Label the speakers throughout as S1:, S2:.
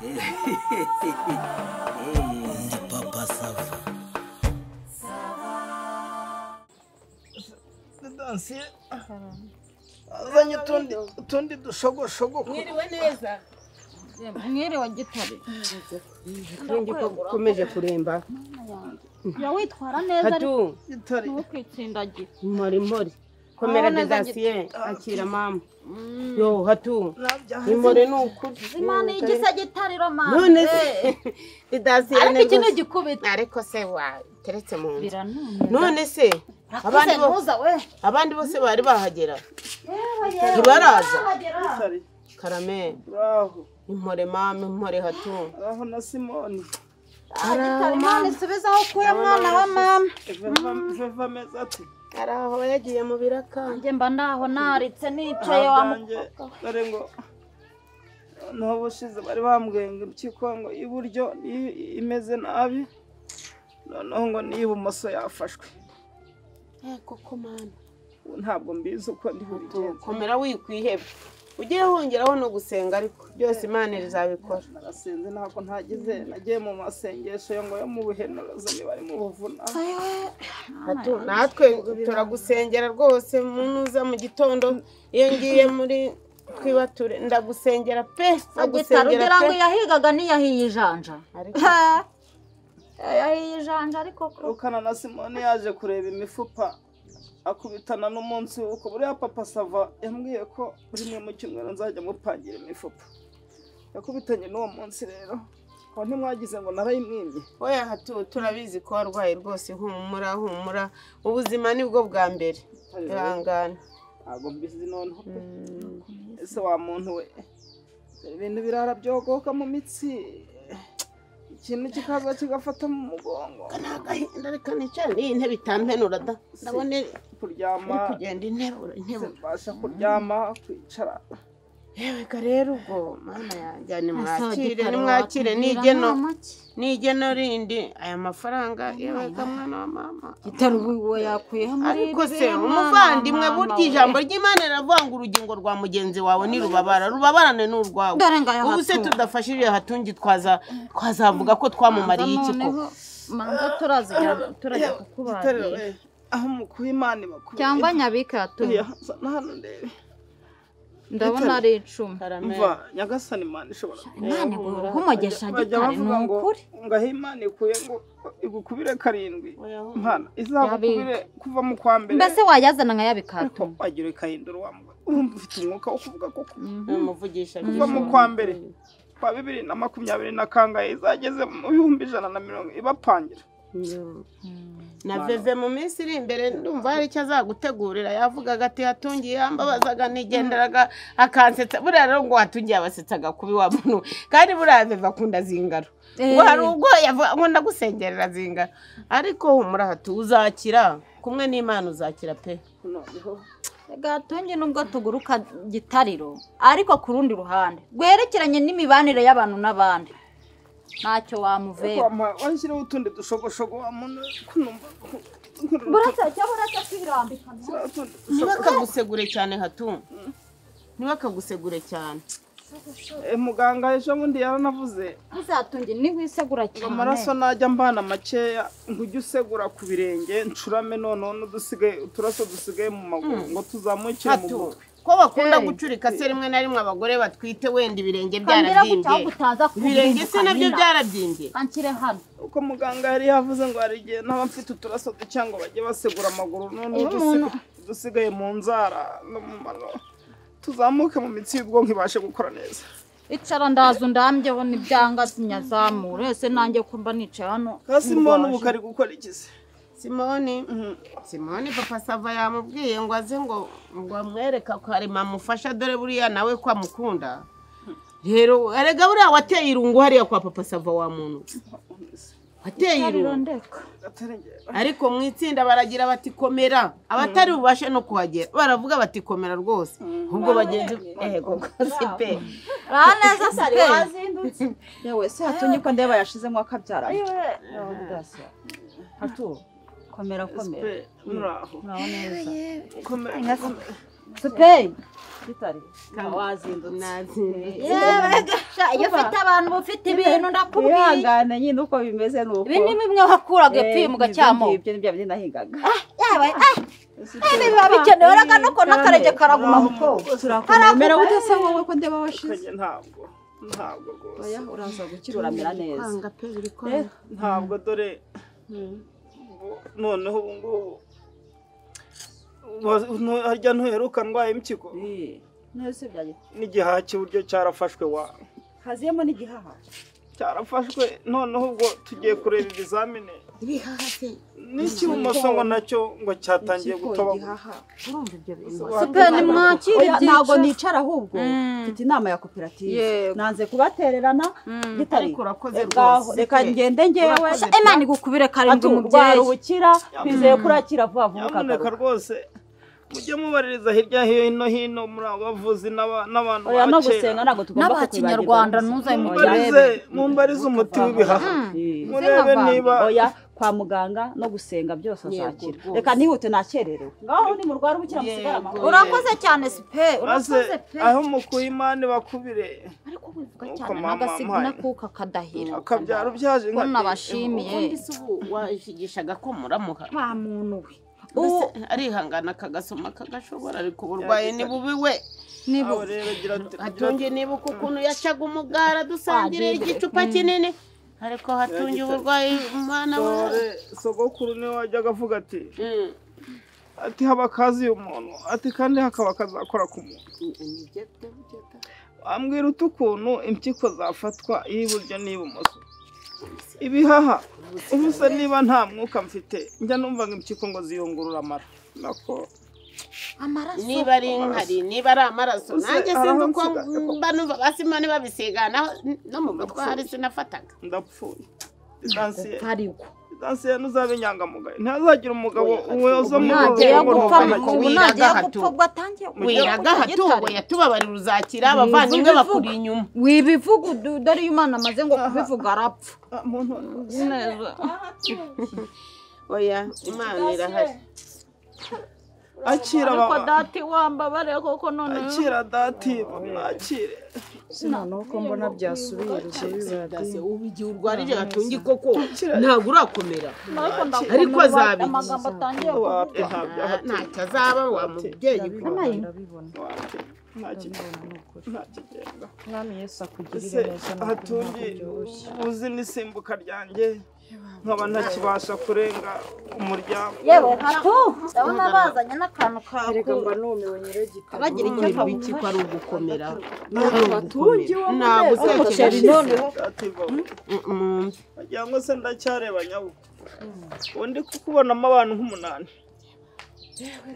S1: Ndi Papa Sava. Dansi. Azanye tundi dushogoshogo.
S2: Mwiriwe neza.
S3: Mwiriwe Gitare.
S2: Ngi ko gukomeje kuremba.
S3: Ya witwara neza
S1: Hatu Gitare.
S3: ntukitsindagira.
S2: Mori. Komera Desasien akira mama. Yo hatu. Imore nukuri.
S3: Imana igisa gitariro mama.
S2: None se Desasien
S3: ariko ikintu gikubita.
S2: Ariko se wa teretse mu nzu.
S3: Biranone.
S2: None se abandi bose bari bahagera.
S3: Yewe
S2: Ntibaraza.
S1: Gitare.
S2: Karame.
S1: Bravo.
S2: Impore mama, impore hatu.
S1: Bravo na Simoni.
S3: Gitare Imana isubiza aho kuye mwana wa mama.
S1: Veva meza ati.
S2: Araho yagiye mu biraka.
S3: Nje mba ndaho naritse nicaye wa
S1: dore ngo no bushize bari bambwenga impyiko ngo iburyo imeze nabi noneho ngo n'ibumoso yafashwe.
S2: Koko mana.
S1: Ntabwo mbizi uko ndi bugende.
S2: Komera wikwiheba. Ugiye hongeraho no gusenga ariko byose Imana rizabikora.
S1: Narasenze ntabwo ntagize nagiye mu masengesho ngo yo mu buhenuzi bari mu buvuna.
S2: Natwe turagusengera rwose munuza mu gitondo iyo ngiye muri twibature ndagusengera pe
S3: ndagusengera pe ngo yahigaga niyahiye ijanja yahiye ijanja ariko
S1: ukana na Simoni yaje kureba imifupa akubitana n'umunsi uko buriya Papa Sava yambwiye ko buri mwe mu cyumweru nzajya mupangira imifupa yakubitanye n'uwo munsi rero ko ntimwagize ngo narayimwimye.
S2: Oya hatu turabizi ko warwaye rwose humura ubuzima nibwo bwa mbere ihangana.
S1: Ntabwo mbizi noneho ese wa muntu we ibintu birara byogoka mu mitsi ikintu kikaza kigafata mu mugongo
S2: kanagahinda reka nicare iyi ntebe itampenura da ndabone
S1: kuryama
S2: kugenda intebe
S1: basha kuryama kwicara.
S2: Yewe rero ubwo mana yanjye nimwakire nigeno rindi aya mafaranga yewe mwana wa mama
S3: Gitare uwo yakuyeho muri
S2: ariko se umuvandimwe burya ijambo ry'Imana riravanga urugingo rwa mugenzi wawe ni rubabarane n'urwawe. Ubu se tudafashije hatungi twazavuga ko twamumariye iki ko
S3: manza turajya kukubagira
S1: aho mukuye Imana bakuru
S3: cyangwa nyabika
S1: hano ndebe
S3: ndabona ari 10
S1: mva nyagasani Imana ishobora
S3: Imana guhomogesha Gitare n'ukuri
S1: ngaho Imana ikuye ngo igukubire 7 mpana izagukubire kuva mu kwa mbere
S3: mbese wayazana nkayabikato
S1: wagira ikahindura wamwe ufite umwuka wo kuvuga koko
S2: umuvugisha
S1: kuva mu kwa mbere kwa 2020 na kangahe izageze mu 120 ibapangira
S2: na veve mu minsi iri imbere ndumva hari icyo azagutegurira yavugaga ati hatungiye yambabazaga nigenderaga akansetsa buriya rero ngo hatungiye abasetsaga kubi wa muntu kandi buriya veve akunda zingaro ngo hari ubwo yavuga ndagusengerera zingaro ariko humura hatu uzakira kumwe n'Imana uzakira pe
S3: gatungi nubwo tuguruka gitariro ariko ku rundi ruhande gwerekeranye n'imibanire y'abantu n'abandi ntacyo wamuvera
S1: wanshireho utundi dushogoshogo wa muntu kunumva
S3: burasa kwirambika
S2: ntibakagusegure cyane hatu ntibakagusegure cyane
S1: muganga ejo bundi yaranavuze
S3: uzatunge ni wisegura cyane
S1: amaraso najya mbana makeya ngo ujye usegura ku birenge ncurame none dusigaye uturaso dusigaye mu maguru ngo tuzamukire mu mutwe
S2: ko bakunda gucurika se rimwe na rimwe abagore batwite wenda ibirenge byarabyimbye ibirenge se nabyo byarabyimbye
S3: kankire hano
S1: uko muganga yari yavuze ngo hari igihe n'abafite uturaso cyangwa bajye basegura amaguru none dusigaye mu nzara no mu mano tuzamuke mu mitsi y'ubwonko ibashe gukora neza.
S3: Icara ndazo ndambyeho nibyanga sinyazamura ese nanjye kumba nicaye hano
S1: Simoni ubukari gukora ikize
S2: Simoni Papa Sava yamubwiye ngo aze ngo amwereka ko hari mamufasha dore buriya nawe kwa mukunda rero erega buriya wateye irungu hariya kwa Papa Sava wa muntu wateye irungu ariko mu itsinda baragira bati komera abatari bubashe no kuhagera baravuga bati komera rwose ubwo bagenzi ego sipe
S3: raneza sari wazindutse
S4: yewe se hatunye ko ndeba yashizemo akabyara
S3: hatu komera
S1: muraho
S3: neza Supeyi
S4: Gitari wazindutse
S3: yewe gasha iyo ufite abantu bafite ibintu ndakubwiye
S4: ihangane nyine uko bimeze nuko
S3: ibi ni bimwe wakuraga epfo mu gacyamo
S4: ibyo nibyo nahingaga
S3: yewe ibi biba bikenewe raga nuko n'akarege karaguma muko
S4: turakomera udasa wowe ko ndeba washize
S1: ntabwo rwose
S4: oya uraza gukira uramera neza
S2: kwanga pe biri ko
S1: ntabwo dore noneho ubu ngubu harya ntuheruka ndwaye impyiko
S4: nese byaje
S1: n'igihaha cy'iburyo cyarafashwe
S4: haziyemo n'igihaha
S1: cyarafashwe noneho ubwo tugiye kureba ibizamini
S2: ibihaha se
S1: n'icy'ibumoso ngo nacyo ngo cyatangiye gutoba
S2: urumva ibyo bintu
S3: Supeni mwakire
S4: ntabwo nicara ahubwo mfite inama ya koperative nanze kubatererana Gitari
S2: ariko urakoze rwose
S4: reka ngende ngewe
S3: Imana igukubire karindwi mubyeyi
S4: ubukira twizeye kurakira vuba vuba
S1: nyamuneka rwose mujye mubaririza hirya hino muri abo bavuzi n'abantu
S4: oya no gusenga ntabwo tugomba
S3: n'abakinyarwanda ntuzaye
S1: mumbarize umuti w'ibihaha murebe niba
S4: oya kwa muganga no gusenga byose azakira reka nihute nakererewe ngaho ni murwara ubukira musigara amahoro
S3: urakoze cyane Supe
S1: maze aho mukuye imana bakubire
S3: ariko wivuga cyane n'agasiguna kuka kadahira
S1: akabyaro byaje
S3: ko nabashimiye
S2: washigishaga ko muramuha
S3: wa muntu we
S2: arihangana akagasoma kagashobora ariko uburwayi ni bubi we hatungiye nibuka ukuntu yacaga umugara dusangiriye igicupa kinini ariko hatungiye uburwayi umwana we
S1: sogokuru niwe wajyaga avuga ati haba akazi umuntu ati kandi hakaba kazakora ku muntu wambwira ukuntu impyiko zafatwa iy'iburyo n'ibumoso ibihaha ubuse niba nta mwuka mfite njya numva ngo impyiko ngo ziyungurura amara nako
S3: amaraso
S2: niba ari inkari niba ari amaraso nanjye sinzi uko mba numva basimane babisigana no mu mutwe hari sinafataga
S1: ndapfuye
S3: ariko
S1: dansiye nuzabe inyangamugayo ntazagira umugabo uwoza mu
S2: wiraga hatuwe yatubabarira uzakira abavandimwe bakuri inyuma
S3: wibivuga dore iyo Imana amaze ngo kubivuga arapfa
S2: oya Imana irahari
S1: akira
S3: ariko dati wambabare koko none
S1: akira dati akire
S4: sinano ko mbona byasubiye
S2: ubu igihe urwarije hatungi koko ntabwo urakomera ariko azabigira
S3: amagambo atangiye
S2: ntacyo azaba wa mubyeyi
S1: ntakigenda
S4: mwami Yesu akugirire neza
S1: hatungi uzi n'isimbuka ryanjye nkaba ntakibasha kurenga umuryango
S3: yewe hatu ndabona bazanye n'akantu kawe
S4: reka mba numiwe nyiragita
S3: bagira icyo
S2: biki ko ari ugukomera
S4: batungi wo
S2: ntabwo
S4: umuceri noneho
S1: wagira ngo se ndacyareba nyawo undi kukubonamo abantu nk'umunani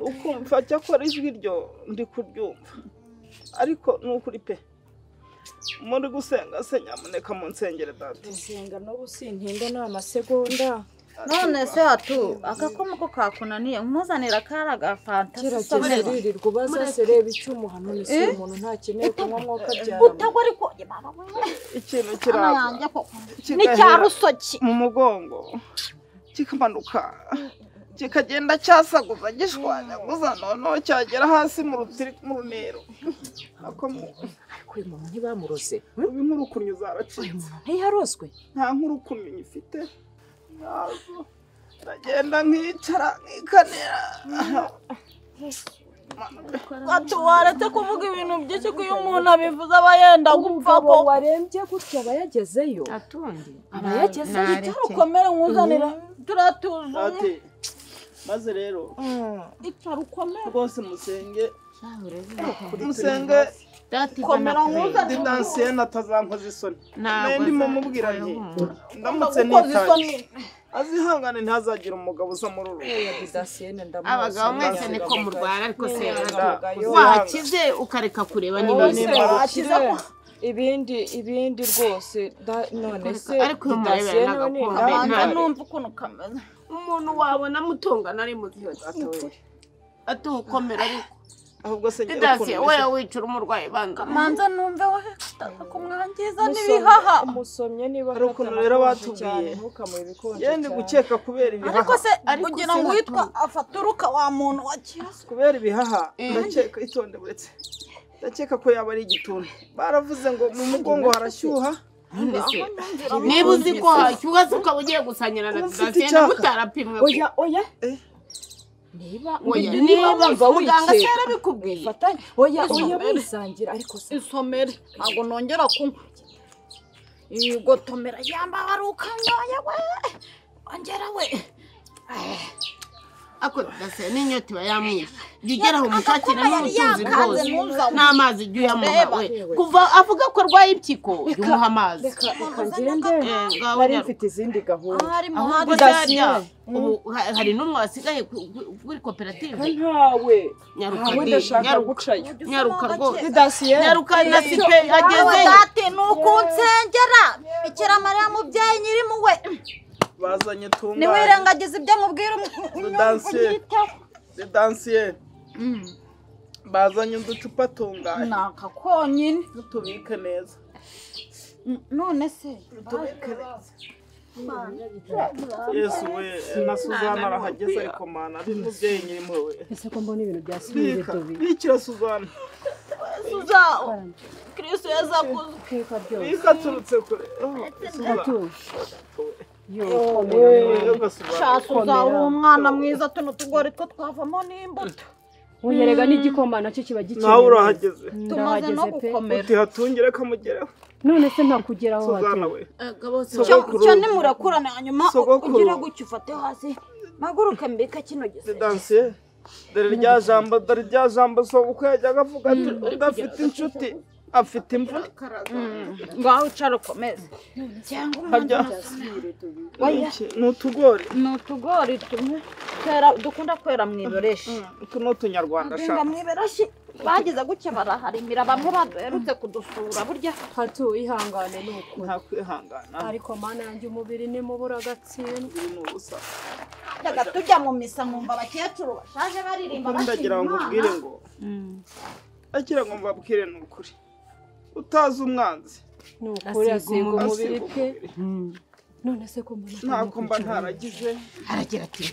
S1: ukumva cyakora ijwi ryo ndi kuryumva ariko ni ukuri pe muri gusenga se nyamuneka mu nsengero dati
S4: gusenga no gusintinda ni amasegonda
S3: none se hatu agakoma ko kakunaniye nkuzanira kara gafanta
S4: kiririrwa ubaza se reba icyo umuhano ni se umuntu ntakeneye kunywa mwuka byara
S3: utagwa ariko
S1: ikintu kiraza
S3: n'icyarusoki
S1: mu mugongo kikamanuka kikagenda cyasaguza gishwanyaguza noneho cyagera hasi mu runero
S4: ariko uyu muntu ntibamuroze
S1: nk'urukumyi zaracitse
S4: ntiyarozwe
S1: nta nk'urukumyi ifite ndagenda nkicara nkikanira
S3: ati waretse kuvuga ibintu byinshi ko iyo umuntu abivuze aba yenda gupfa ko
S4: warembye gutya aba yagezeyo aba yagezeyo
S3: itarukomere nkuzanira turatuzuye
S1: maze rero
S3: itarukomere
S1: rwose musenge
S3: komera nkuzanira
S1: dansiye natazankoza isoni ndimo mubwira nti ndamutse
S3: nikoze isoni
S1: azihangane ntazagira umugabo uza muri uru
S2: abagabo mwese niko murwara ariko se wakize ukareka kureba
S4: ibindi rwose none se
S2: ariko uyu murebera n'agakombe
S3: numva ukuntu kameze
S2: umuntu wabona mutongana ari mu gihe atukomera ariko
S1: ahubwo se ngiye
S2: Didasi wowe wicura umurwayi banga
S3: manza numve we kumwangiza n'ibihaha
S5: umusomye niba
S1: hari ukuntu rero batubwiye yende gukeka kubera ibihaha
S3: ariko se kugira ngo witwa afaturuka wa muntu wa kirasi
S1: kubera ibihaha ndakeka itonde buretse ndakeka ko yaba ari igituntu baravuze ngo mu mugongo harashyuha
S2: niba uzi ko hashyuha ukaba ugiye gusanyira na Didasi mutarapimwe
S5: oya niba
S2: muganga se yarabikubwiye
S5: fatanye oya wisangira ariko se
S3: isomere ntabwo nongera kunywa igotomera yambabaruka nyoye we ongera we
S2: ako Didasi n'inyota iba yamwishe jya ugera aho umushakira n'umutuzi rwose n'amazi jya uyamuha we kuva avuga ko arwaye impyiko jya umuha amazi
S5: reka ngende nari mfite izindi gahunda
S2: ahubwo zarya hari n'umwe wasigaye kuri koperative
S5: ntawe
S2: nyaruka
S5: gucayo
S2: nyaruka rwose
S5: Didasiye
S2: nyaruka na sipe agezeyo
S3: dati nukunsengera bikira mariya mubyeyi nyirimuwe
S1: bazanye tunganye
S3: niwirengagiza ibyo mubwira
S1: Didasiye bazanye uducupa tunganye
S3: naka konyine
S1: tubike neza
S3: none se
S1: tubike neza Yesu we na Suzana arahageze ariko mana ari mubyeyi nyirimo we
S5: ese ko mbona ibintu byasubire dobi
S1: bikira Suzana
S3: Kristo yazakuze
S5: keka byose
S1: bikaturutse kure
S3: shaka uzaba umwana mwiza tuno tugori two twavamo n'imbuto
S5: uyerega n'igikoma nacyo kiba gikenewe
S1: nawe urahageze
S3: tumaze no gukomera
S1: utihatungire kamugereho
S5: none se ntakugeraho
S1: Suzana we
S3: cyo nimurakurana hanyuma ugira gutyo ufate hasi maguruke mbika kino gise
S1: Didasiye dore rya jambo so uko yajyaga avuga ati udafite inshuti afite imvune
S3: ngaho ucara ukomeze cyangwa umwana n'utugori tumwe dukunda kwera mu ibereshi
S1: utu ni utunyarwanda
S3: duhinga mu ibereshi bagize gutya baraharimira bamwe baduherutse kudusura burya
S5: hatu ihangane nuko
S1: nta kwihangana
S5: ariko mana yanjye umubiri ni mubura gatsindwa
S1: ni ubusa
S3: ndaga tujya mu misa nkumva abakecuru bashaje baririmba
S1: ndagira ngo mbwire ngo akira ngo mbabwire ni ukuri utazi umwanzi
S5: nukuri asiga umubiri pe none se ko mbona
S1: ntako mba ntaragize
S2: aragira ati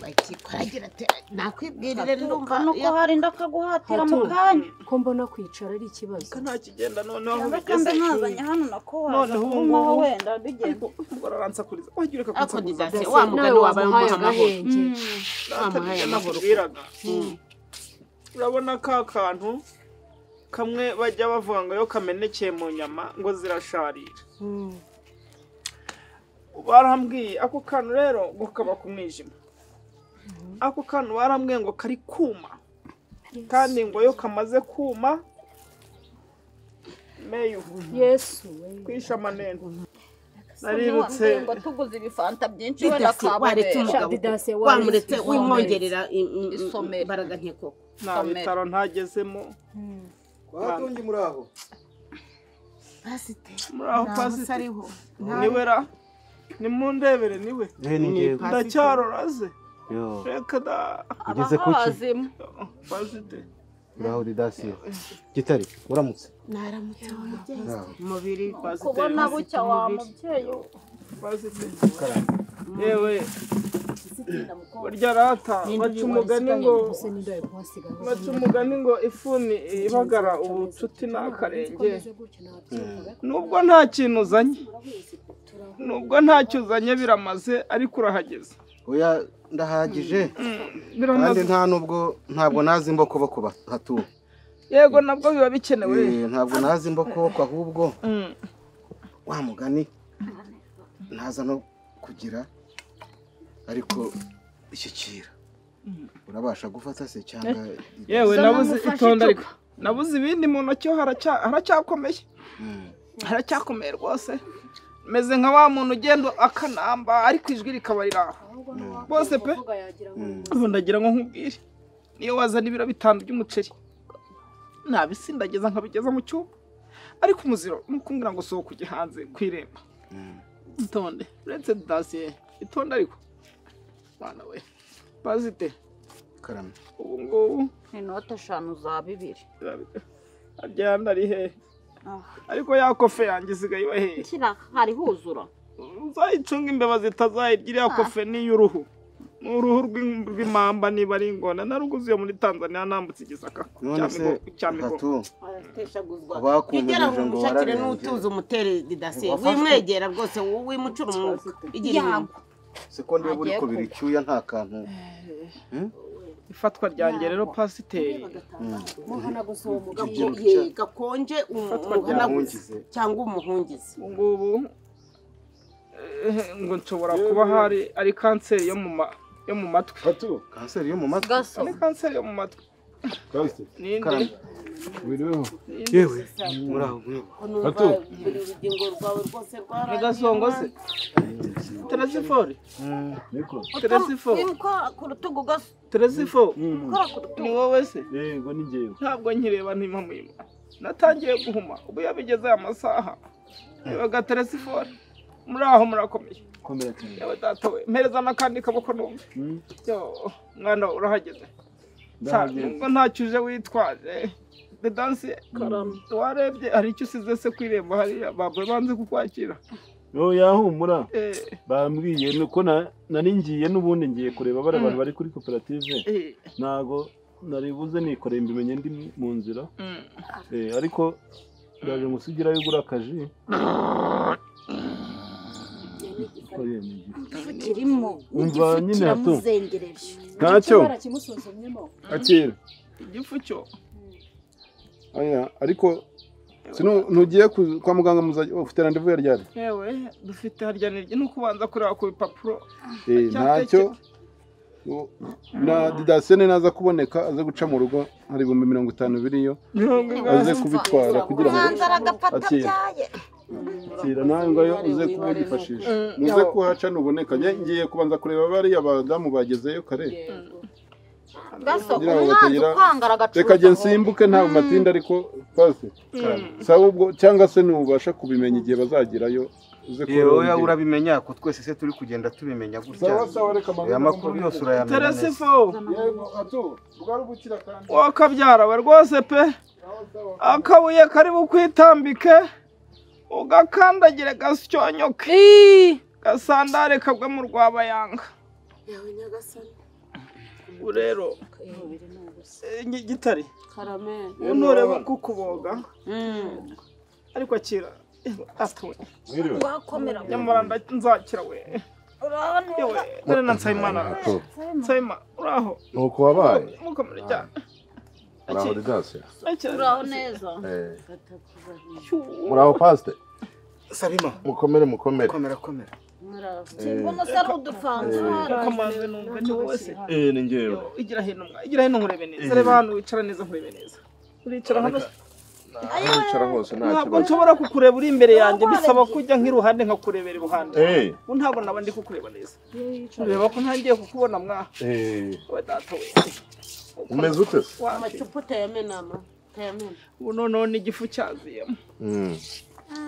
S2: aragira ati nakwibwirire ndumva
S3: nuko hari ndakaguhatira mu kanya
S5: ko mbona kwicara ari ikibazo
S1: nta kigenda noneho
S3: kandi nkazanye hano nako
S1: noneho
S3: ubu wenda bigenda
S1: baransakuriza wagira ko
S2: ako Didasi wa mugani wabaye umuha amahoro
S1: wamuhaye amahoro urabona ka kantu kamwe bajya bavuga ngo yo kamenekeye mu nyama ngo zirasharira barambwiye ako kantu rero ngo kaba ku mwijima ako kantu barambwiye ngo kari kuma kandi ngo yo kamaze kuma meyo
S5: Yesu
S1: kwisha manene naributse
S3: ngo tuguze ibifanta byinshi wenda kababesha
S5: Didasi
S2: wamuretse wimwongerera imbaraga nke koko
S1: nta bitaro ntagezemo
S6: watongi muraho
S2: pasite
S1: muraho pasite
S2: ariho
S1: niwe ra nimundebere niwe ndacyaroraze reka da
S6: ugeze kuki
S1: pasite
S6: muraho Didasi gitari uramutse
S2: naramutse umubiri
S3: kubona bucya wa mubyeyi
S1: pasite yewe burya rata baca umugani ngo ifuni ibagara ubucuti n'akarenge nubwo nta kintu uzanye biramaze ariko urahageze
S6: oya ndahagije kandi ntabwo nazi imbokoboko hatuye
S1: yego nabwo biba bikenewe
S6: ntabwo nazi imbokoboko ahubwo wa mugani ntaza no kugira ariko ishyikira urabasha gufata se cyangwa
S1: yewe nabuze itonda ariko nabuze ibindi mu ntoki haracyakomeye rwose meze nka wa muntu ugenda akanamba ariko ijwi rikaba riraho bose pe ubu ndagira ngo nkubwire niyo wazana ibiro 5 by'umuceri nabisindageza nkabigeza mu cyuba ariko umuziro nukumbwira ngo sohoka ujye hanze kwiremba itonde uretse Didasiye itonde ariko bana we bazite
S6: karame
S1: ubu ngubu
S3: inote 5 za 2.
S1: ajyana ari hehe ariko ya kofe yanjye isigaye iba hehe
S3: Kira hari huzura.
S1: uzayicunga imbeba zitazayirya iriya kofe n'iy'uruhu n'uruhu rw'imamba niba ari ingona naruguze muri Tanzania nambutse igisaka
S6: none se hatu
S2: ateshaguzwa
S6: abakumvije
S2: igera
S6: ngo
S2: ngo shakire
S6: wararenze.
S2: n'utuza umutere didasiye wimwegera rwose wimucura umwuka igira
S6: siko ndeba uri ko biricyuya nta kantu
S1: ifatwa ryanjye rero pasiteri
S5: muhana gusoho mugabo
S2: gakonje umuhanaguzi cyangwa umuhungizi
S1: ngubu ngo nshobora kuba hari ari kanseri yo mu matwi
S7: Hatu,
S6: kanseri yo mu matwi
S3: Gaso.
S1: ari kanseri yo mu matwi
S7: kahise.
S1: ninde
S7: Wiriweho.
S6: yewe muraho
S7: Hatu.
S2: buri rugingo rwawe rwose
S1: ni gasongo se teresifori
S7: Niko.
S1: teresifori
S3: Imukora ku rutugu gaso.
S1: teresifo
S3: Imukora ku rutugu.
S1: ni wowe se
S7: Yego ni njyewe.
S1: ntabwo nkireba ntimpamuyima natangiye guhuma ubu yabigeze aya masaha yabaga teresifori muri aho murakomeye
S7: Komera cyane.
S1: yewe data we mpereza n'akandi kaboko numve yo mwana urahageze nubwo ntacyo uje witwaje dedansi warebye hari icyo usize se ku irembo hariya babwe banze kukwakira
S7: Yo yahumura. Bambwiye nuko nari ngiye n'ubundi ngiye kureba bari abantu bari kuri koperative. Nago nari buze nikoreye mbimenye ndi mu nzira. Ariko ndaje ngusigira yo gura akaji.
S3: Kirimo.
S7: Umva nyine Hatu.
S3: Muzengereje.
S7: Ntacyo.
S5: kimusuzumyemo
S7: Akira.
S1: igifu cyo
S7: Aya ariko ntugiye kwa muganga ufite randevu ya ryari?
S1: yewe dufite harya nirye no kubanza kureba ku bipapuro
S7: Ntacyo. Na didasene naza kuboneka aze guca mu rugo hari 50 biriyo aze kubitwara kugira ngo akira kira nawe ngayo uze kubifashisha muze kuhaca nuboneka ngiye kubanza kureba bari abadamu bagezeyo kare
S3: Gaso umwanzi kwangara gacuza.
S7: reka je nsimbuke nta matinda ariko pase sawa ubwo cyangwa se nubasha kubimenya igihe bazagerayo uze
S6: yewe urabimenya ko twese se turi kugenda tubimenya gutya
S7: sawa reka
S6: aya makuru yose urayamenya
S1: teresifo
S7: yego atu bwari bukira kandi
S1: wakabyara we rwose pe akabuye kari bukwitambike ugakandagire gasyonyoke gasandare kagwe mu rwabayanga urero gitari
S2: Karame.
S1: untureba kukuboga ariko akira atwe
S3: Wakomera.
S1: nyamara nzakira we yewe dore na Nsayimana Nsayima uraho
S7: nuko wabaye
S1: mukomere cyane
S7: uraho didase
S3: Uraho neza.
S7: muraho paste
S6: Salima
S7: mukomere
S6: komera
S3: Mbona sari udufanze.
S1: kamaze numve ni wowe se
S7: ni njyewe
S1: igira hino nkurebe neza reba hano wicara neza nkurebe neza uricara hano
S7: wicara hose
S1: ntabwo nshobora kukureba uri imbere yanjye bisaba kujya nk'iruhande nkakurebera iruhande ubu ntabwo naba ndi kukureba neza ureba ko ntangiye kukubona mwaha we data we
S7: umeze ute
S2: Amacupa utayamenama. Tayamena.
S1: ubu noneho n'igifu cyaziyemo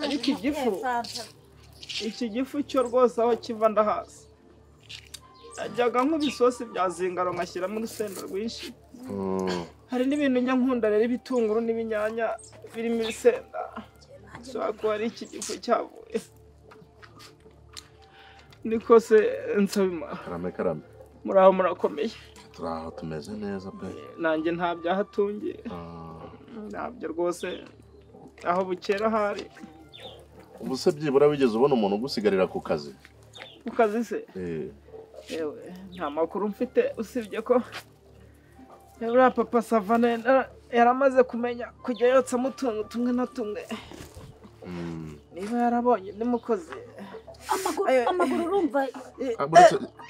S1: ariko iki gifu cyo rwose aho kiva ndahazi ajyaga nk'ibisosi bya zingaro ngashyiramo urusenda rwinshi hari n'ibintu njya nkunda rero ibitunguru n'ibinyanya birimo ibisenda ushobora kuba ari iki gifu cyavuye niko se Nsabima
S7: karame
S1: muraho murakomeye
S7: turaho tumeze neza pe
S1: nanjye nta byaha tungiye ntabyo rwose aho bukera hari
S7: ubu se byibura wigeze ubona umuntu ugusigarira ku kazi
S1: ku kazi se yewe nta makuru mfite usibye ko uriya papa Savana yaramaze kumenya kujya yotsamo utuntu tumwe na tumwe niba yarabonye n'umukozi
S3: Amaguru urumva.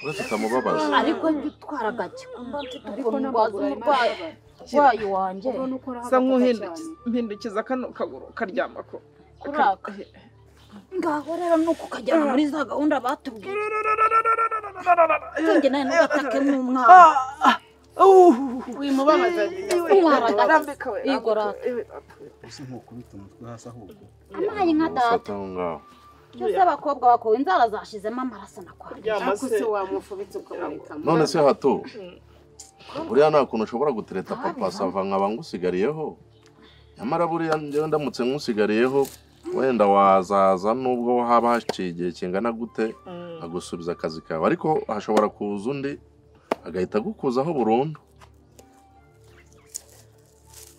S7: uretse utamubabaza
S3: Ariko njye gake. Ariko n'amaguru umurwayi wanjye.
S1: sa nk'uhindukiza kano kaguru karyama ko
S3: Kuraka. Ngaho rero nuko kajyana muri za gahunda batubwiye. Tunge nayo n'agatake n'umwana.
S2: Wimubabaza
S3: Arambika we. Igora.
S6: ese nkukubita umutwe hasi ahubwo
S3: Amaye nka data. Cyose abakobwa bakowe inzara zashizemo amaraso nakwa.
S1: Yamase
S2: se wamufubitse ukamurika.
S7: none se Hatu
S8: buriya nta kuntu ushobora gutereta papa sava nkaba ngusigariyeho nyamara buriya njyewe ndamutse nkusigariyeho wenda wazaza nubwo haba haciye igihe kingana gute agusubiza akazi kawe ariko hashobora kuza undi agahita agukuzaho burundu.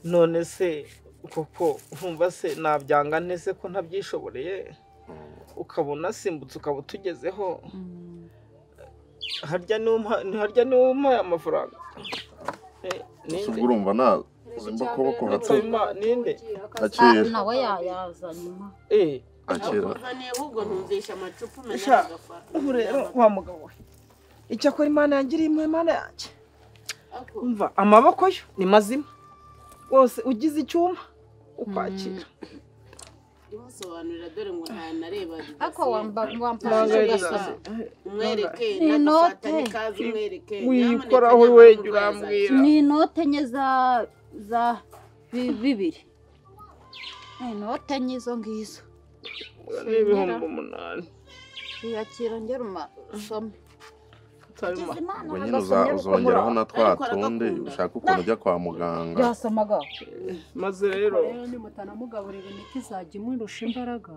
S1: none se koko umva se nabyanga ntese ko ntabyishoboreye ukabona simbutse ukaba utugezeho harya niwumpaye amafaranga
S8: ubwo urumva nazimba kuboko hato
S1: ninde
S8: akira
S3: nawe yayaza nyuma
S8: akira
S2: ahubwo ntumvisha amacupa umenya agafata
S1: ubu rero wa mugabo we icyo akora imana yangiriye imwe imana yanjye umva amaboko yo ni mazima wose ugize icyuma ukwakira
S2: basobanurira dore ngo nta nareba
S3: ako wamfashe
S2: umwereke n'agafata n'ikazi umwereke
S1: wikoraho wejya urambwira
S3: ni inote enye za 2 inote enye izo ngizo
S1: ni 8,000
S3: yakira ngera umasome
S8: ubwo nyine uzongeraho na twa tundi ushaka ukuntu ujya kwa muganga
S3: byasomaga
S1: maze rero
S5: nimutanamugaburira imiti izajya imurusha imbaraga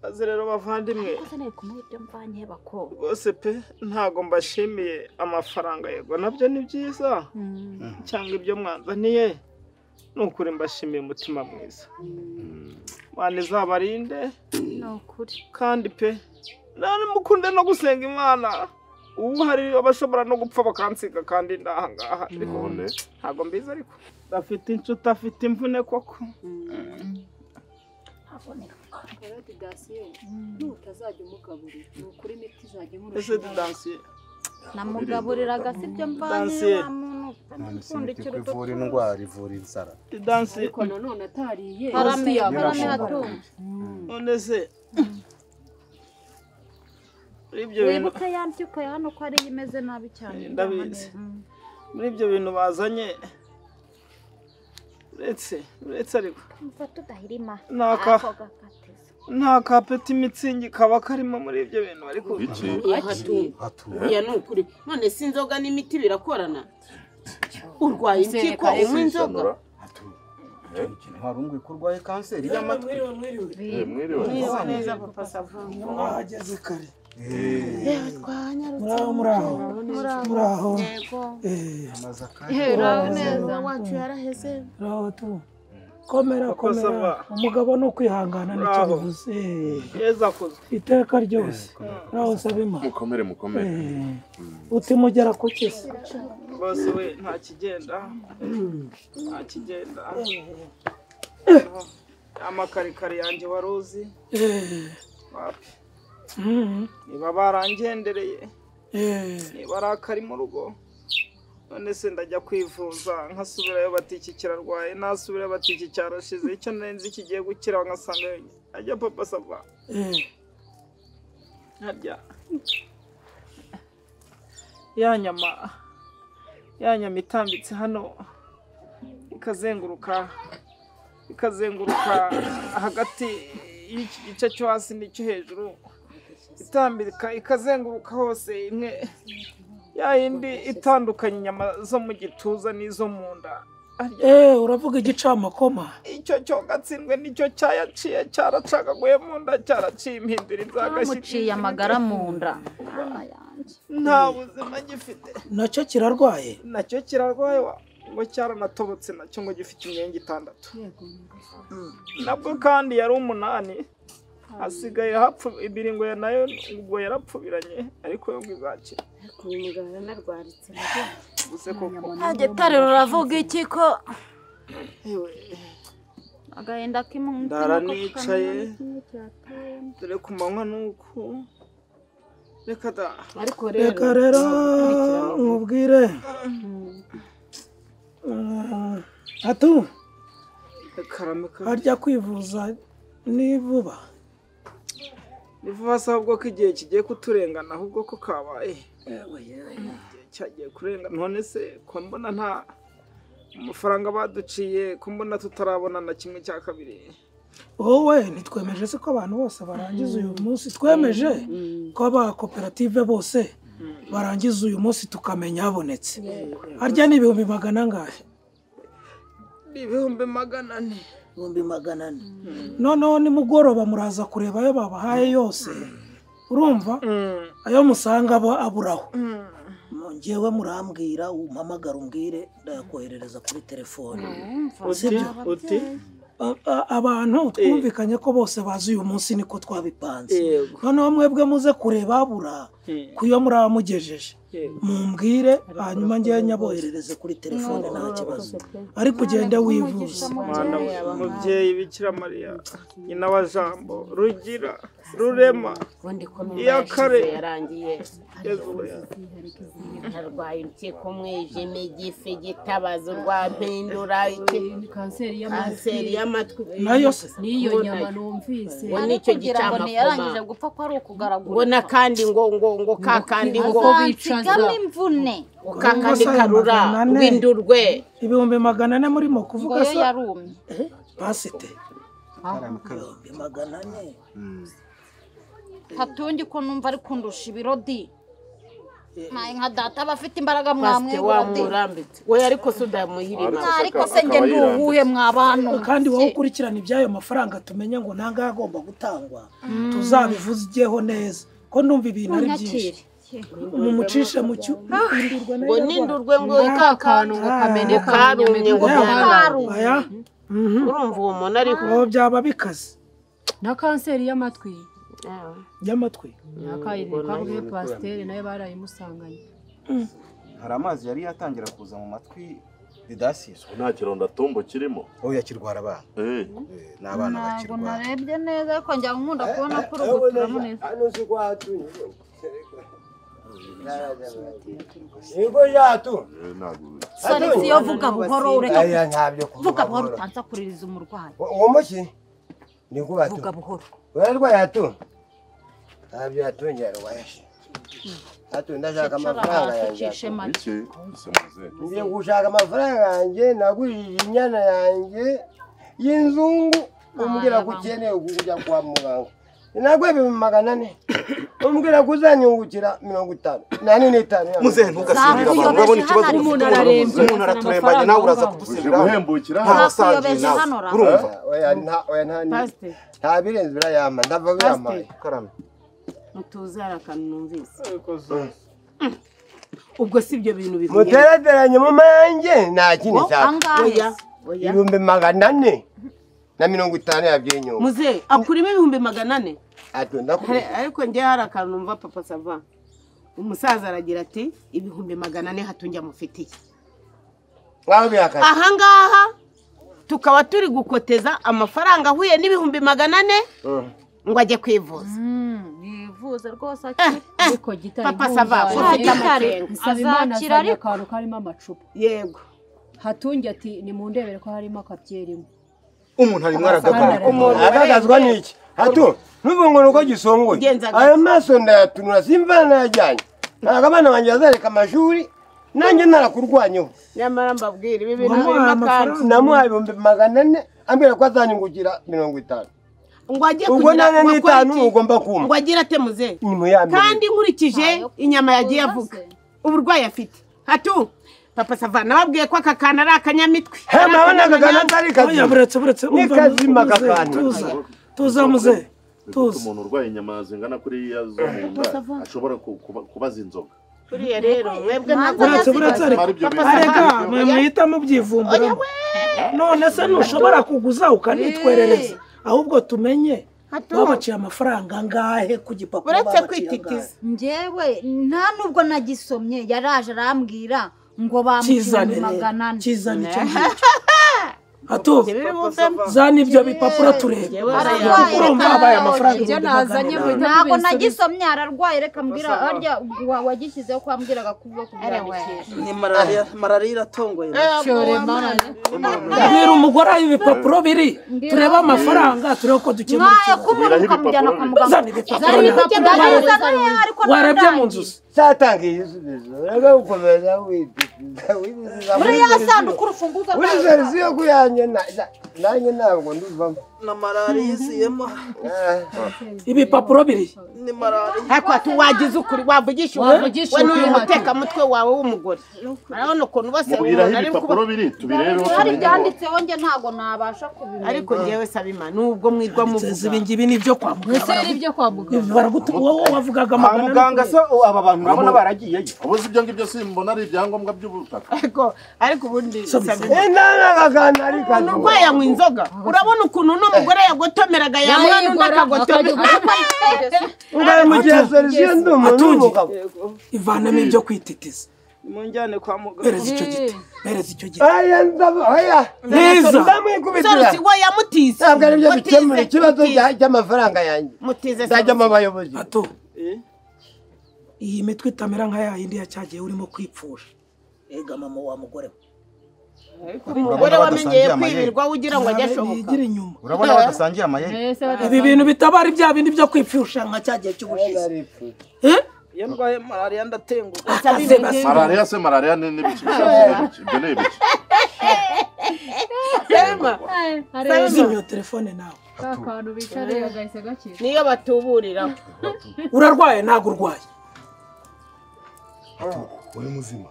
S1: maze rero bavandimwe
S3: nari kumuha ibyo mvanye bakobwa
S1: rwose pe ntago mbashimiye amafaranga yego nabyo ni byiza cyangwa ibyo mwanzaniye ni ukuri mbashimiye umutima mwiza Imana izabarinde
S3: ni ukuri
S1: kandi pe nani mukunde no gusenga Imana ubu hari abashobora no gupfa bakansiga kandi ndahangaha ariko ntago mbizi ariko afite inshuti afite imvune koko
S5: n'utazajya umugaburira ni ukuri imiti izajya imurusha
S1: ese didansiye
S3: namugaburiraga sibyo mvanye wa muntu upfundikira
S6: ivura indwara ivura inzara
S1: didansiye
S5: ariko nanone atariye
S3: karame hatunga
S1: none se ibyo bintu
S3: wibuke yambyuka hano ko ari imeze nabi cyane
S1: ndabizi muri ibyo bintu bazanye uretse ariko
S3: mfata udahirima
S1: nta kapeti mitsingi kaba karimo muri ibyo bintu ariko
S8: iki
S2: ya ni ukuri none si inzoga n'imiti birakorana urwaye impyiko unywa inzoga
S6: harumwe ko urwaye kanseri y'amatwi
S8: mwiriwe
S2: neza papa sava
S1: mwahageze kare
S3: muraho
S2: neza wacu yaraheze
S9: komera umugabo ni ukwihangana nicyo bivuze iteka ryose nawe usaba imana
S8: mukomere
S9: utimugera ku kisi
S1: bose we nta kigenda amakarikari yanjye wari uzi wapi niba barangendereye niba ari akari mu rugo none se ndajya kwivuza nkasubirayo bati iki kirarwaye nasubirayo bati iki cyarashize icyo nzi kigiye gukira ngasanga ajya papa sava harya ya nyama itambitse hano ikazenguruka hagati y'iki gice cyo hasi n'icyo hejuru itambika ikazenguruka hose imwe ya yindi itandukanye inyama zo mu gituza n'izo mu nda
S9: uravuga igicamakoma
S1: icyo cyo gatsindwe nicyo cyayaciye cyaracagaguye mu nda cyaraciye impindura inzagashyi
S3: muciye amagara mu nda
S1: nta buzima gifite
S9: nacyo kirarwaye
S1: ngo cyaranatobotse nacyo ngo gifite imyenge 6 nabwo kandi yari 8 asigaye hapfu ibiringo ya nayo ubwo yarapfubiranye ariko yo ngizakira
S2: umuganga narwaritse
S1: buse koko
S3: agitare ruravuga iki ko agahenda kimuntu
S1: ndaranicaye dore ku manywa nuko
S9: reka rero nkubwire atu harya kwivuza ni vuba
S1: se ahubwo ko igihe kigiye kuturengana ahubwo ko kabaye cyagiye kurengana none se ko mbona nta amafaranga baduciye ko mbona tutarabona na kimwe cya kabiri
S9: wowe ntitwemeje se ko abantu bose barangiza uyu munsi twemeje ko aba koperative bose barangiza uyu munsi tukamenya habonetse harya ni ibihumbi magana angahe?
S2: ibihumbi magana ane.
S10: ibihumbi magana ane.
S9: noneho nimugoroba muraza kureba ayo babahaye yose urumva ayo musanga aburaho
S10: njyewe murambwira umpamagara umbwire ndayakoherereza kuri telefone.
S1: uti
S9: abantu twumvikanye ko bose bazi uyu munsi niko twabipanze noneho mwebwe muze kureba abura kuyo muraba mugejeje mumbwire hanyuma njye nyaboherereze kuri telefone nta kibazo ariko ugende wivuza.
S1: mwana mubyeyi Bikira Mariya nyina wa Jambo Rugira Rurema iya kare
S2: yarangiye arwaye impyiko umwijima igifu igitabazo rwampindura
S5: kanseri
S2: y'amatwi
S9: nayo
S5: niyo nyama numvise
S2: nicyo gicamakoma
S3: yarangije gupfa ko ari ukugaragura
S2: ngo nakandi ngo kakandi ngo
S3: nsigamo imvune
S2: kakandi karura rw'indurwe
S9: ibihumbi magana ane murimo kuvuga
S3: se yarumye
S9: basite
S10: ibihumbi magana ane
S3: hatungi ko numva ari kundusha ibirodi nka data bafite imbaraga mwamwe
S2: wamurambitse we ariko suda muhirima
S3: ariko se nge nduhuye mwabantu
S9: kandi wowe ukurikirana ibyayo mafaranga tumenye ngo nanga agomba gutangwa tuzabivuzeho neza ko ndumva ibintu ari byinshi mumucishe mu cyo
S2: ngo nindurwe ngo kakanu ngo kamene karumye ngo
S9: aya
S2: urumva uwo muntu ariko
S9: aho byaba bikaze
S5: na kanseri y'amatwi
S9: y'amatwi
S5: kabwe pasiteri nayo barayimusanganye
S6: hari amazi yari yatangira kuza mu matwi Didasi
S8: nta kironda tumbo kirimo
S6: oya kirwara abana ni abana bakirwara
S3: narebye neza ariko njya nkunda kubona ko uruguturamo neza
S11: Ego yato.
S3: Salisi yo vuga buhoro ureka. Vuga buhoro utanza kuririza umurwayi.
S11: Womoki? Niko bato.
S3: Vuga buhoro.
S11: Werwa yato. Abyo yatongera wayashi. Hato ndashaka amafaranga yanjye. Ngiye gushaka amafaranga yanjye nagurije inyana yanjye y'inzungu umbwira ko ukeneye kujya kwa muganga. Nagwebe magana ane. Umbwira kuzanyungukira 50. Nani n'itanu.
S6: Muze ntugasubira abantu urabona ikibazo umuntu ararembye. Umuntu araturembanye nawe uraza kudusubira
S8: guhembukira
S6: harasaje nawe. Urumva?
S11: Oya nta birenze birayama ndava biramaye.
S6: Karame.
S2: Mutuzara kanumvise. Ubwo sibyo bintu bivuye.
S11: Muterateranye mu manje nta kindi cyaka. Oya. 400 na 50 yabyenyuma.
S2: Muze akurimo 400.
S11: Atonda
S2: ko. Ariko ngiye harakantu numva papa sava. Umusaza aragira ati 400 hatunjya mufitiye.
S11: Waho byakaje.
S2: Aha ngaha tukaba turi gukoteza amafaranga ahuye n'400 ngo ajye kwivuza.
S3: Nivuze rwose akiri.
S5: Ariko gitari.
S2: Papa sava ufite amakenga.
S5: Asabimana azanye akantu karimo amacupa.
S2: Yego.
S5: Hatungi ati ni mu ndebere ko harimo akabyerimo.
S6: Umuntu ari
S11: mwaragazwa niki? Hato nubwo nuko gisongoye. Ayo maso ndayatunura simvana yajyanye. Abana banje bazareka amashuri nanjye narakurwanyeho.
S2: Nyamara mbabwira ibi bintu birimo kandi
S11: namuhaye 400 ambira ko azanyungugira 50.
S2: Ngo ajye
S11: kugira ubwo nane n'itanu ugomba kumva.
S2: Ngo agira ate muze. Kandi nkurikije inyama yagiye avuga. Uburwayi afite. Hatu Papa sava nababwiye ko akakana ari akanyamitwe.
S11: Hema abana akakana atari kazi.
S9: Oya buretse
S11: umva akakana.
S9: Tuza muze. Tuza.
S8: Umuntu urwaye inyama zingana kuri ya zo munda ashobora kubaza inzoga.
S2: Kuriya rero mwebwe
S9: buretse arega mwihita mubyivumbura. None se ntushobora kuguza ukanitwerereza ahubwo tumenye babaciye amafaranga ngahe ku gipapuro
S2: buretse kwititiza.
S3: Njyewe nta nubwo nagisomye yaraje arambwira ngo bamuciye 400.
S9: Kizana icyo Hato zani ibyo bipapuro turebe. Urumva abaye amafaranga
S3: ibyo nazanye ntabwo nagisomye ararwaye reka mbwira arya wagishyizeho kwambwiraga kuva kubyandikisha.
S1: Ni malaria iratongoye.
S3: Cyore malaria.
S9: Bwira umugore ayo ibipapuro biri turebe amafaranga turebe ko dukemura
S3: ikibazo. Kumujyana kwa muganga.
S9: Zani ibipapuro. Warebye mu nzu.
S11: satanga igisubizo reka gukomeza witiza
S3: muri ya sanduku urufunguzo
S11: uri verisiyo kuyanye nanjye ntabwo nduvamo
S1: na malariya isiyemo
S9: ibipapuro biri
S1: ni malariya
S2: ariko tuwagize ukuri wavugisha we n'uyu mutekamutwe wawe w'umugore urabona ukuntu bose
S8: ibipapuro biri tubirebeho
S3: hari byanditseho njye ntabwo nabasha kubimenya
S2: ariko njyewe sabima nubwo mwirwa muvuga
S9: ibi ngibi nibyo kwa muganga
S5: ibyo kwa muganga
S9: wowe wavugaga
S6: muganga so aba bantu urabona baragiyeyo
S8: ubuze ibyo ngibyo simbona ari ibyangombwa by'ubutaka
S2: ariko ubundi
S11: umuntu
S2: urwaye anywa inzoga urabona ukuntu n'umugore yagotomeraga yamura n'undi akagotomera
S11: ngaye mu gihe serisiyo ndi umuntu w'umugabo
S9: ivanamo ibyo kwititiza
S1: munjyane kwa muganga
S9: bereza icyo giti
S11: aya
S9: neza
S11: ndamwikubitira
S2: we yamutize
S11: ntabwo ari byo bikemura ikibazo cy'amafaranga yanjye nzajyamo abayobozi
S9: iyi mitwe itamera nka ya yindi yacyagiye urimo kwipfusha ega mama wa mugore
S2: umugore wamenyeye kwibirwa ugira ngo ajye ashoboka
S6: urabona badasangiye amayeri
S9: ibi bintu bitabari bya bindi byo kwipfusha nka cyagiye cy'ubushize
S1: iyo ndwaye malariya ndatenguka
S8: malariya se malariya ni ibiki ibyo ni ibiki
S9: zimyo telefone nawe
S5: akantu bicare agahise gakira
S2: niyo batuburira
S9: urarwaye ntabwo urwaye
S6: uri muzima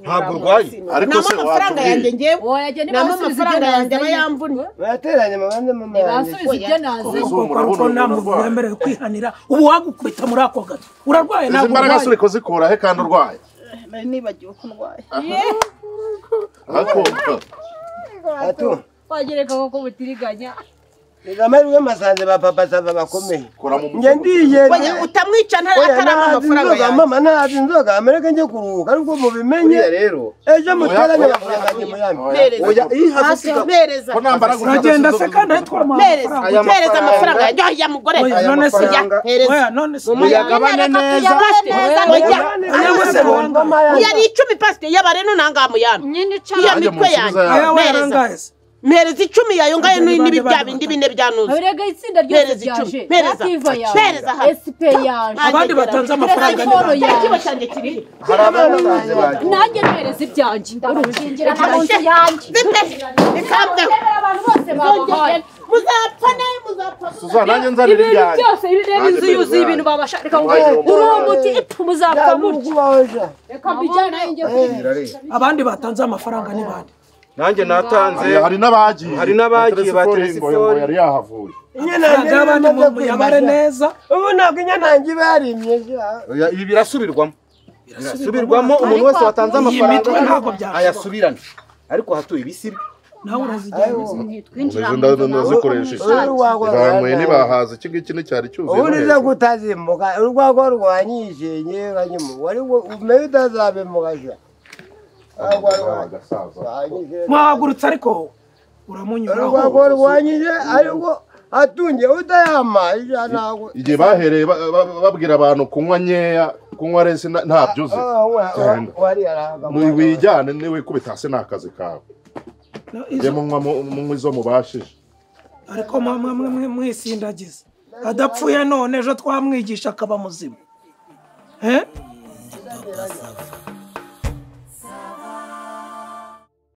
S2: ntabwo
S6: urwaye
S8: ariko se
S2: amafaranga yanjye ngewe namo amafaranga yanjye aba yamvunye
S11: bateranye mabanze mama
S5: basubiza ibyo naze
S9: kuko ntabwo wemerewe kwihanira ubu wagukubita muri ako gato urarwaye
S8: izi mbaraga se uriko zikura he kandi urwaye
S1: nari nibagiwe ko ndwaye
S11: atu
S5: wagereka koko butiriganya
S11: amahirwe masanze ba papa sava bakomeye njye ndiye
S2: utamwica ntarama amafaranga yanjye
S11: mama ntazi inzoga amereke njye kuruhuka ariko mubimenye
S6: rero
S11: ejo muteranye amafaranga njye muyambi
S2: mereza
S9: uragenda se kandi ahitwa
S2: mereza amafaranga yanjye ya mugore
S9: none se
S6: muyagabane neza
S2: yari 10 pasite y'abareno nanga muyambi
S3: nyine
S2: iya mitwe yanjye mereza mereza 10 yayo ngaye nibi bya bindi bine byanuze
S5: abirega itsinda ryose ryaje
S2: mereza mereza
S5: SP yaje
S9: abandi batanze amafaranga
S2: kiba cyanje kiri
S5: nanjye mereza ibyanjye
S3: urushingira na munsi yanjye
S2: ikambwe
S5: abantu bose babahaye
S2: muzapfa
S8: Suzana nanjye nzanira ibyanjye
S5: byose ibireba inzu yuzuye ibintu babashaka ngo uri umuti muzapfa mutya reka mbijyana njye
S9: abandi batanze amafaranga ni bande
S6: nanjye natanze
S8: hari n'abagiye
S6: ba telefone
S8: yari yahavuye
S9: abandi muyabare neza
S11: ubu ntabwo inyantange iba yarimye
S6: ibi birasubirwamo umuntu wese watanze amafaranga ayasubirana ariko hatuye ibisibi
S9: nawe urazijyana
S8: ndazikoresha banyweye nibahaza iki ngiki n'icyari cyuzuye
S11: ubu nizo kutazimbuka urwagwa rwanyije nyewe wari umewe utazabimugasha
S9: mwahagurutse ariko uramunyuraho
S11: urwagwa rwanyije ariko atunge utayama ntabwo
S8: igihe bahereye babwira abantu kunywa nkeya kunywa resi nta byuze wijyane niwe kubita hasi ni akazi kawe njye munywa izo mubashije
S9: ariko mwisindagiza adapfuye none ejo twamwigisha akaba muzima